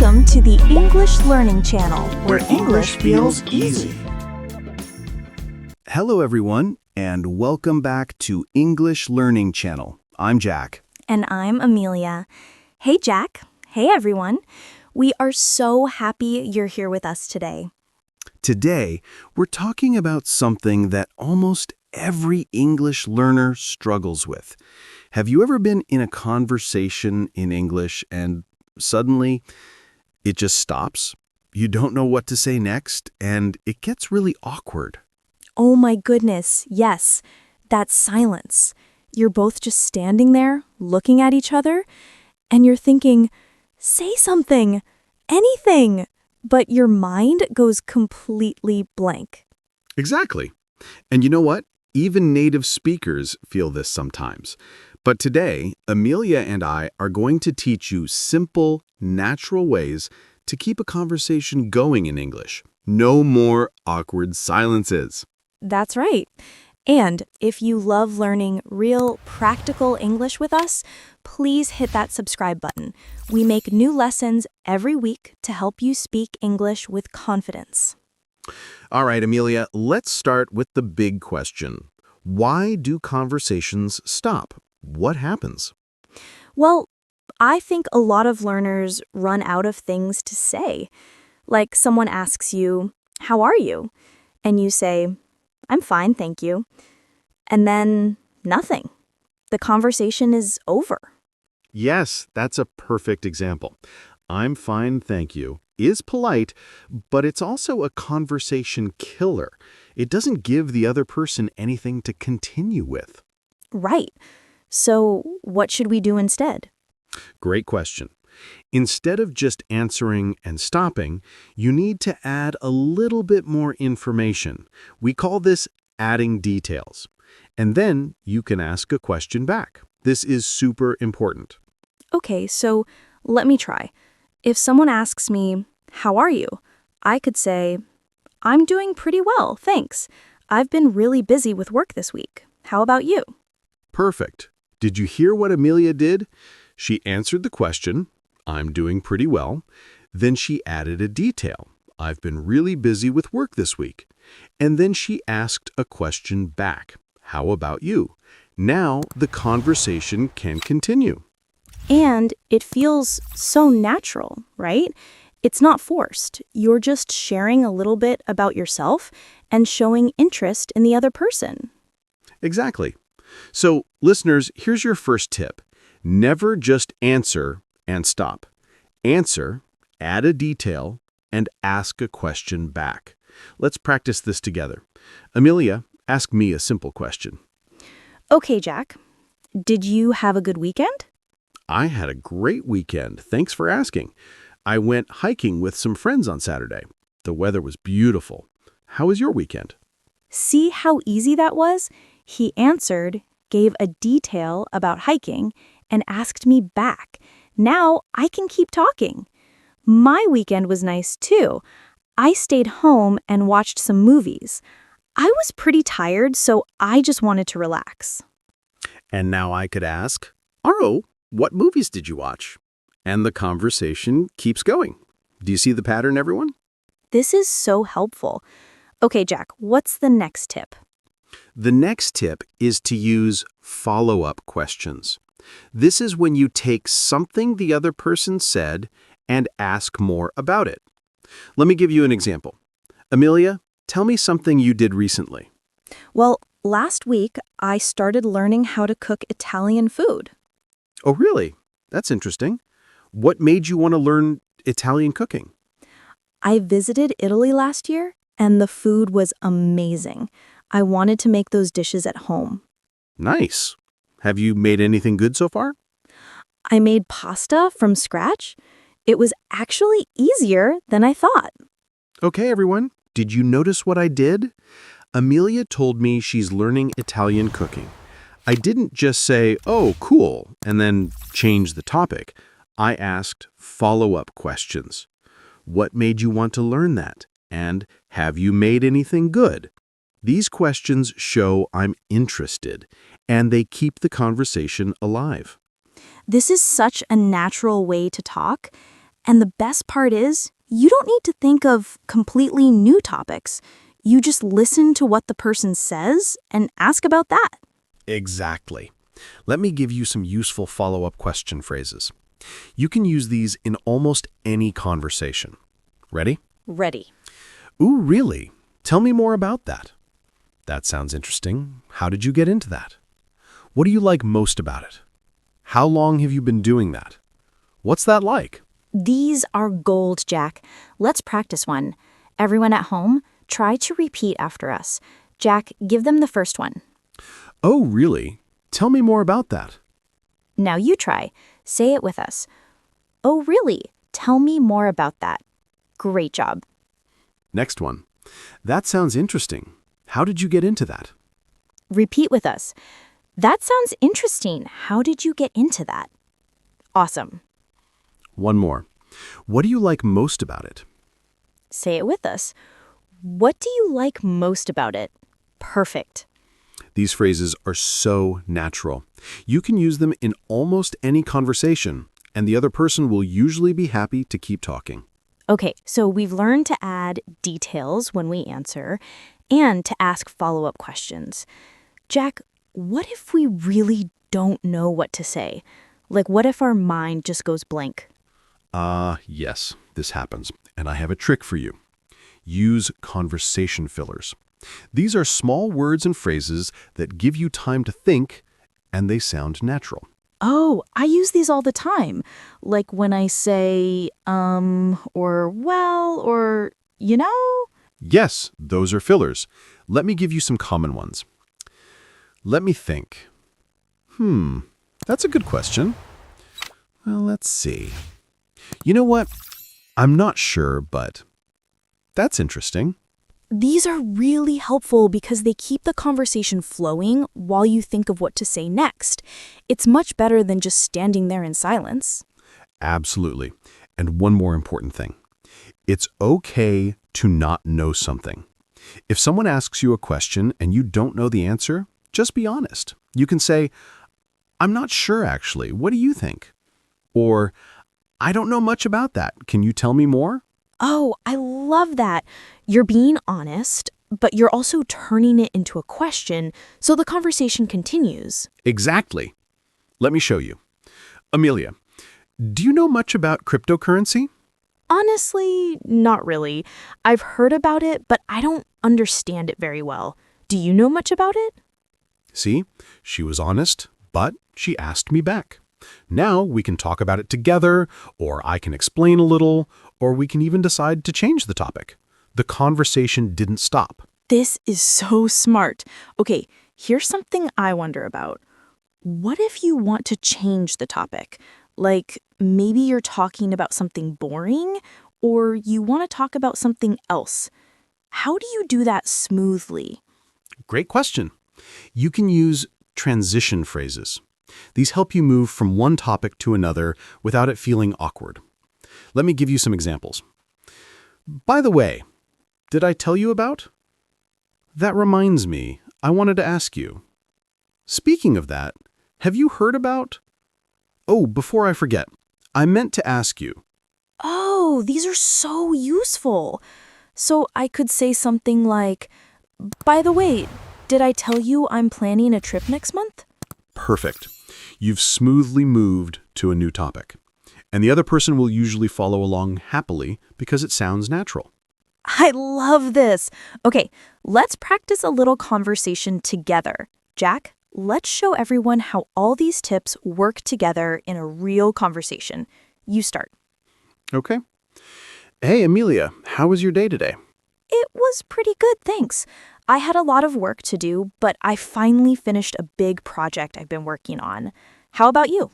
Welcome to the English Learning Channel, where English feels easy. Hello, everyone, and welcome back to English Learning Channel. I'm Jack. And I'm Amelia. Hey, Jack. Hey, everyone. We are so happy you're here with us today. Today, we're talking about something that almost every English learner struggles with. Have you ever been in a conversation in English and suddenly it just stops? You don't know what to say next, and it gets really awkward. Oh my goodness, yes, that silence. You're both just standing there, looking at each other, and you're thinking, say something, anything, but your mind goes completely blank. Exactly. And you know what? Even native speakers feel this sometimes. But today, Amelia and I are going to teach you simple, natural ways to keep a conversation going in English. No more awkward silences. That's right. And if you love learning real, practical English with us, please hit that subscribe button. We make new lessons every week to help you speak English with confidence. All right, Amelia, let's start with the big question. Why do conversations stop? What happens? Well, I think a lot of learners run out of things to say. Like someone asks you, "How are you?" And you say, "I'm fine, thank you." And then nothing. The conversation is over. Yes, that's a perfect example. I'm fine, thank you is polite, but it's also a conversation killer. It doesn't give the other person anything to continue with. Right. So what should we do instead? Great question. Instead of just answering and stopping, you need to add a little bit more information. We call this adding details. And then you can ask a question back. This is super important. Okay, so let me try. If someone asks me, "How are you?" I could say, "I'm doing pretty well, thanks. I've been really busy with work this week. How about you?" Perfect. Did you hear what Amelia did? She answered the question, "I'm doing pretty well." Then she added a detail. "I've been really busy with work this week." And then she asked a question back. "How about you?" Now the conversation can continue. And it feels so natural, right? It's not forced. You're just sharing a little bit about yourself and showing interest in the other person. Exactly. So, listeners, here's your first tip. Never just answer and stop. Answer, add a detail, and ask a question back. Let's practice this together. Amelia, ask me a simple question. Okay, Jack. Did you have a good weekend? I had a great weekend. Thanks for asking. I went hiking with some friends on Saturday. The weather was beautiful. How was your weekend? See how easy that was? He answered, gave a detail about hiking, and asked me back. Now I can keep talking. My weekend was nice too. I stayed home and watched some movies. I was pretty tired, so I just wanted to relax. And now I could ask, "Oh, what movies did you watch?" And the conversation keeps going. Do you see the pattern, everyone? This is so helpful. Okay, Jack, what's the next tip? The next tip is to use follow-up questions. This is when you take something the other person said and ask more about it. Let me give you an example. Amelia, tell me something you did recently. Well, last week I started learning how to cook Italian food. Oh, really? That's interesting. What made you want to learn Italian cooking? I visited Italy last year, and the food was amazing. I wanted to make those dishes at home. Nice. Have you made anything good so far? I made pasta from scratch. It was actually easier than I thought. Okay, everyone. Did you notice what I did? Amelia told me she's learning Italian cooking. I didn't just say, "Oh, cool," and then change the topic. I asked follow-up questions. What made you want to learn that? And have you made anything good? These questions show I'm interested, and they keep the conversation alive. This is such a natural way to talk, And the best part is, you don't need to think of completely new topics. You just listen to what the person says and ask about that. Exactly. Let me give you some useful follow-up question phrases. You can use these in almost any conversation. Ready? Ready. Ooh, really? Tell me more about that. That sounds interesting. How did you get into that? What do you like most about it? How long have you been doing that? What's that like? These are gold, Jack. Let's practice one. Everyone at home, try to repeat after us. Jack, give them the first one. Oh, really? Tell me more about that. Now you try. Say it with us. Oh, really? Tell me more about that. Great job. Next one. That sounds interesting. How did you get into that? Repeat with us. That sounds interesting. How did you get into that? Awesome. One more. What do you like most about it? Say it with us. What do you like most about it? Perfect. These phrases are so natural. You can use them in almost any conversation, and the other person will usually be happy to keep talking. Okay, so we've learned to add details when we answer and to ask follow-up questions. Jack, what if we really don't know what to say? Like, what if our mind just goes blank? Yes, this happens, and I have a trick for you. Use conversation fillers. These are small words and phrases that give you time to think, and they sound natural. Oh, I use these all the time. Like when I say, or well, or, you know? Yes, those are fillers. Let me give you some common ones. Let me think. That's a good question. Well, let's see. You know what? I'm not sure, but that's interesting. These are really helpful because they keep the conversation flowing while you think of what to say next. It's much better than just standing there in silence. Absolutely. And one more important thing. It's okay to not know something. If someone asks you a question and you don't know the answer, just be honest. You can say, I'm not sure actually. What do you think? Or, I don't know much about that. Can you tell me more? Oh, I love that. You're being honest, but you're also turning it into a question so the conversation continues. Exactly. Let me show you. Amelia, do you know much about cryptocurrency? Honestly, not really. I've heard about it, but I don't understand it very well. Do you know much about it? See, she was honest, but she asked me back. Now we can talk about it together, or I can explain a little, or we can even decide to change the topic. The conversation didn't stop. This is so smart. Okay, here's something I wonder about. What if you want to change the topic? Like, maybe you're talking about something boring, or you want to talk about something else. How do you do that smoothly? Great question. You can use transition phrases. These help you move from one topic to another without it feeling awkward. Let me give you some examples. By the way, did I tell you about? That reminds me, I wanted to ask you. Speaking of that, have you heard about? Oh, before I forget, I meant to ask you. Oh, these are so useful. So I could say something like, by the way, did I tell you I'm planning a trip next month? Perfect. You've smoothly moved to a new topic. And the other person will usually follow along happily because it sounds natural. I love this. Okay, let's practice a little conversation together. Jack, let's show everyone how all these tips work together in a real conversation. You start. Okay. Hey, Amelia, how was your day today? It was pretty good, thanks. I had a lot of work to do, but I finally finished a big project I've been working on. How about you?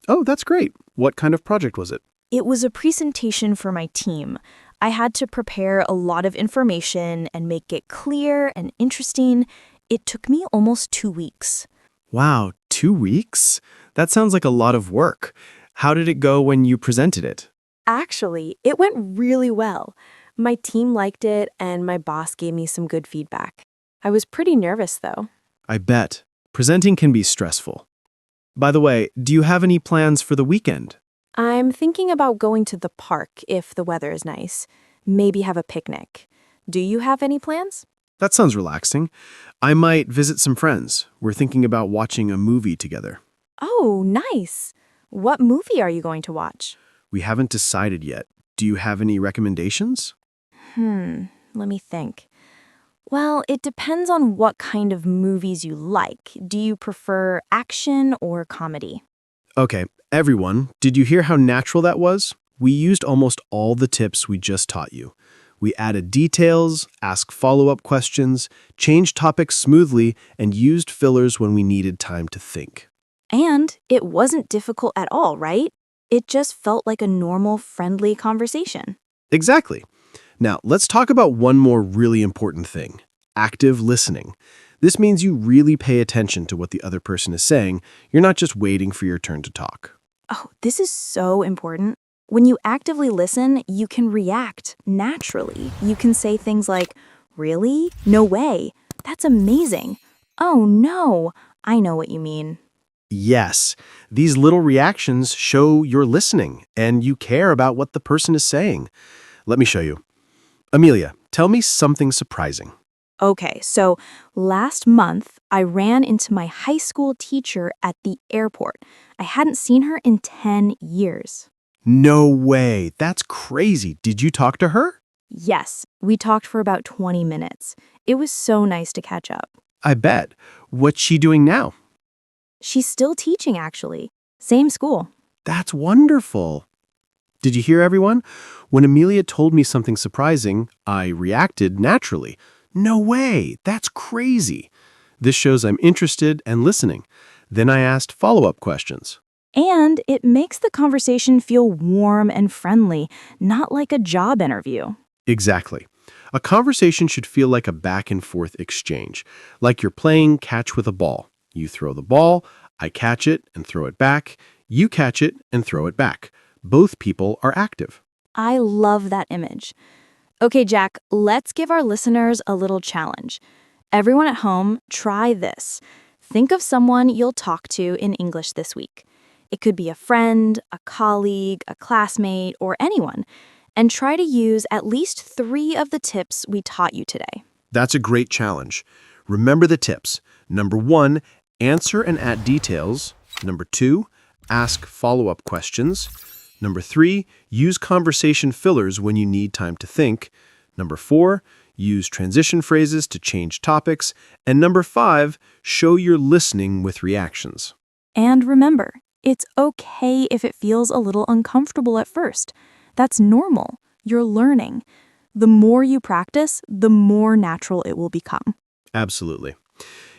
Oh, that's great. What kind of project was it? It was a presentation for my team. I had to prepare a lot of information and make it clear and interesting. It took me almost 2 weeks. Wow, 2 weeks? That sounds like a lot of work. How did it go when you presented it? Actually, it went really well. My team liked it, and my boss gave me some good feedback. I was pretty nervous, though. I bet. Presenting can be stressful. By the way, do you have any plans for the weekend? I'm thinking about going to the park if the weather is nice. Maybe have a picnic. Do you have any plans? That sounds relaxing. I might visit some friends. We're thinking about watching a movie together. Oh, nice. What movie are you going to watch? We haven't decided yet. Do you have any recommendations? Let me think. Well, it depends on what kind of movies you like. Do you prefer action or comedy? Okay, everyone, did you hear how natural that was? We used almost all the tips we just taught you. We added details, asked follow-up questions, changed topics smoothly, and used fillers when we needed time to think. And it wasn't difficult at all, right? It just felt like a normal, friendly conversation. Exactly. Now, let's talk about one more really important thing: active listening. This means you really pay attention to what the other person is saying. You're not just waiting for your turn to talk. Oh, this is so important. When you actively listen, you can react naturally. You can say things like, "Really? No way. That's amazing. Oh no, I know what you mean." Yes, these little reactions show you're listening and you care about what the person is saying. Let me show you. Amelia, tell me something surprising. Okay, so last month, I ran into my high school teacher at the airport. I hadn't seen her in 10 years. No way. That's crazy. Did you talk to her? Yes, we talked for about 20 minutes. It was so nice to catch up. I bet. What's she doing now? She's still teaching, actually. Same school. That's wonderful. Did you hear, everyone? When Amelia told me something surprising, I reacted naturally. No way. That's crazy. This shows I'm interested and listening. Then I asked follow-up questions. And it makes the conversation feel warm and friendly, not like a job interview. Exactly. A conversation should feel like a back-and-forth exchange, like you're playing catch with a ball. You throw the ball, I catch it and throw it back. You catch it and throw it back. Both people are active. I love that image. Okay, Jack, let's give our listeners a little challenge. Everyone at home, try this. Think of someone you'll talk to in English this week. It could be a friend, a colleague, a classmate, or anyone. And try to use at least 3 of the tips we taught you today. That's a great challenge. Remember the tips. Number 1, answer and add details. Number 2, ask follow-up questions. Number 3, use conversation fillers when you need time to think. Number 4, use transition phrases to change topics. And number 5, show you're listening with reactions. And remember, it's okay if it feels a little uncomfortable at first. That's normal. You're learning. The more you practice, the more natural it will become. Absolutely.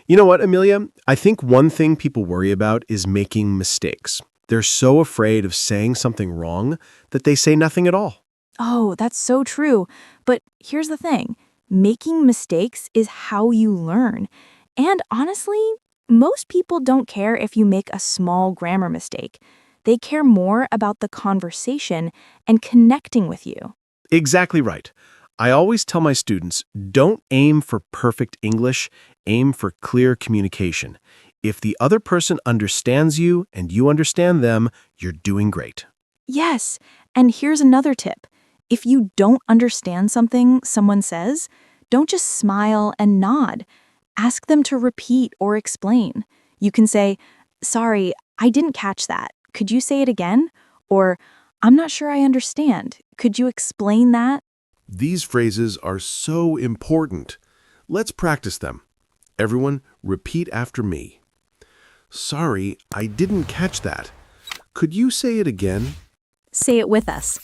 You know what, Amelia? I think one thing people worry about is making mistakes. They're so afraid of saying something wrong that they say nothing at all. Oh, that's so true. But here's the thing. Making mistakes is how you learn. And honestly, most people don't care if you make a small grammar mistake. They care more about the conversation and connecting with you. Exactly right. I always tell my students, don't aim for perfect English, aim for clear communication. If the other person understands you and you understand them, you're doing great. Yes, and here's another tip. If you don't understand something someone says, don't just smile and nod. Ask them to repeat or explain. You can say, "Sorry, I didn't catch that. Could you say it again?" Or, "I'm not sure I understand. Could you explain that?" These phrases are so important. Let's practice them. Everyone, repeat after me. Sorry, I didn't catch that. Could you say it again? Say it with us.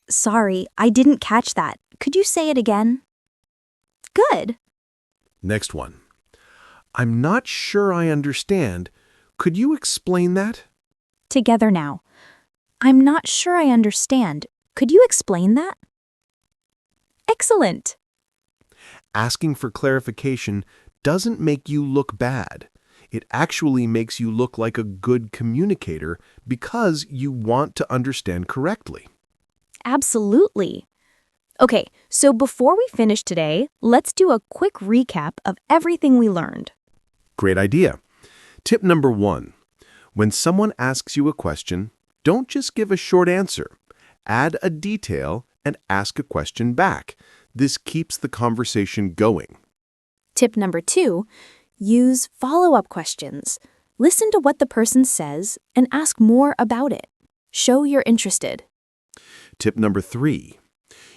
"Sorry, I didn't catch that. Could you say it again?" Good. Next one. I'm not sure I understand. Could you explain that? Together now. "I'm not sure I understand. Could you explain that?" Excellent. Asking for clarification doesn't make you look bad. It actually makes you look like a good communicator because you want to understand correctly. Absolutely. Okay, so before we finish today, let's do a quick recap of everything we learned. Great idea. Tip number 1. When someone asks you a question, Don't just give a short answer. Add a detail and ask a question back. This keeps the conversation going. Tip number 2, use follow-up questions. Listen to what the person says and ask more about it. Show you're interested. Tip number 3,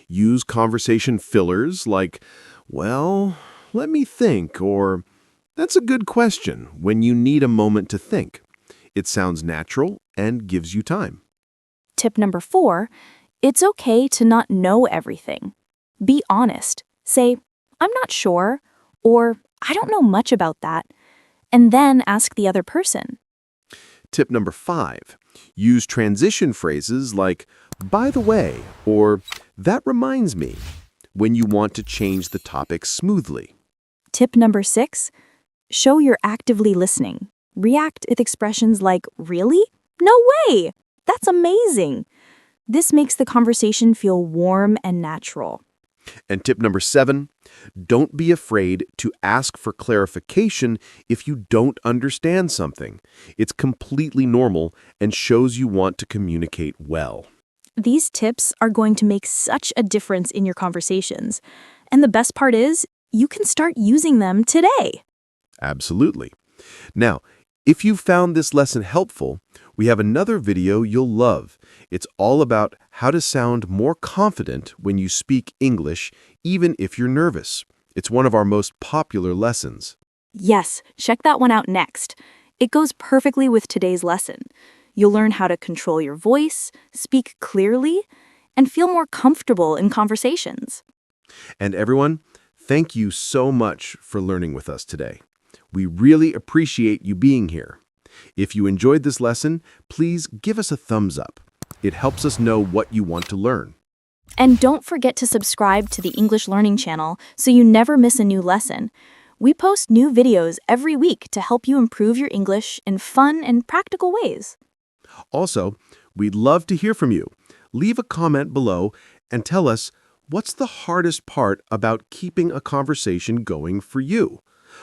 use conversation fillers like, well, let me think, or that's a good question when you need a moment to think. It sounds natural and gives you time. Tip number 4, it's okay to not know everything. Be honest. Say, I'm not sure, or I don't know much about that, and then ask the other person. Tip number 5, use transition phrases like, by the way, or that reminds me, when you want to change the topic smoothly. Tip number 6, show you're actively listening. React with expressions like, really? No way! That's amazing! This makes the conversation feel warm and natural. And tip number 7, don't be afraid to ask for clarification if you don't understand something. It's completely normal and shows you want to communicate well. These tips are going to make such a difference in your conversations. And the best part is, you can start using them today. Absolutely. Now, if you found this lesson helpful, we have another video you'll love. It's all about how to sound more confident when you speak English, even if you're nervous. It's one of our most popular lessons. Yes, check that one out next. It goes perfectly with today's lesson. You'll learn how to control your voice, speak clearly, and feel more comfortable in conversations. And everyone, thank you so much for learning with us today. We really appreciate you being here. If you enjoyed this lesson, please give us a thumbs up. It helps us know what you want to learn. And don't forget to subscribe to the English Learning channel so you never miss a new lesson. We post new videos every week to help you improve your English in fun and practical ways. Also, we'd love to hear from you. Leave a comment below and tell us what's the hardest part about keeping a conversation going for you.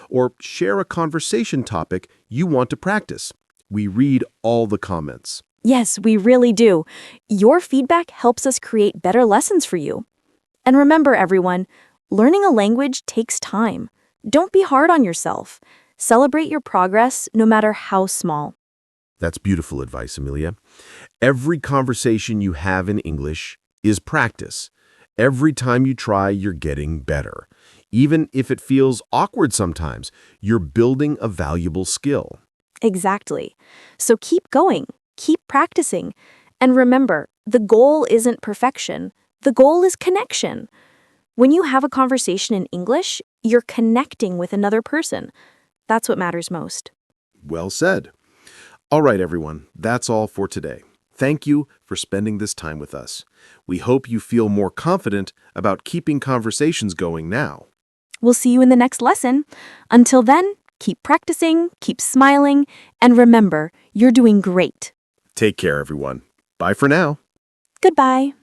Or share a conversation topic you want to practice. We read all the comments. Yes, we really do. Your feedback helps us create better lessons for you. And remember, everyone, learning a language takes time. Don't be hard on yourself. Celebrate your progress, no matter how small. That's beautiful advice, Amelia. Every conversation you have in English is practice. Every time you try, you're getting better. Even if it feels awkward sometimes, you're building a valuable skill. Exactly. So keep going, keep practicing. And remember, the goal isn't perfection. The goal is connection. When you have a conversation in English, you're connecting with another person. That's what matters most. Well said. All right, everyone, that's all for today. Thank you for spending this time with us. We hope you feel more confident about keeping conversations going now. We'll see you in the next lesson. Until then, keep practicing, keep smiling, and remember, you're doing great. Take care, everyone. Bye for now. Goodbye.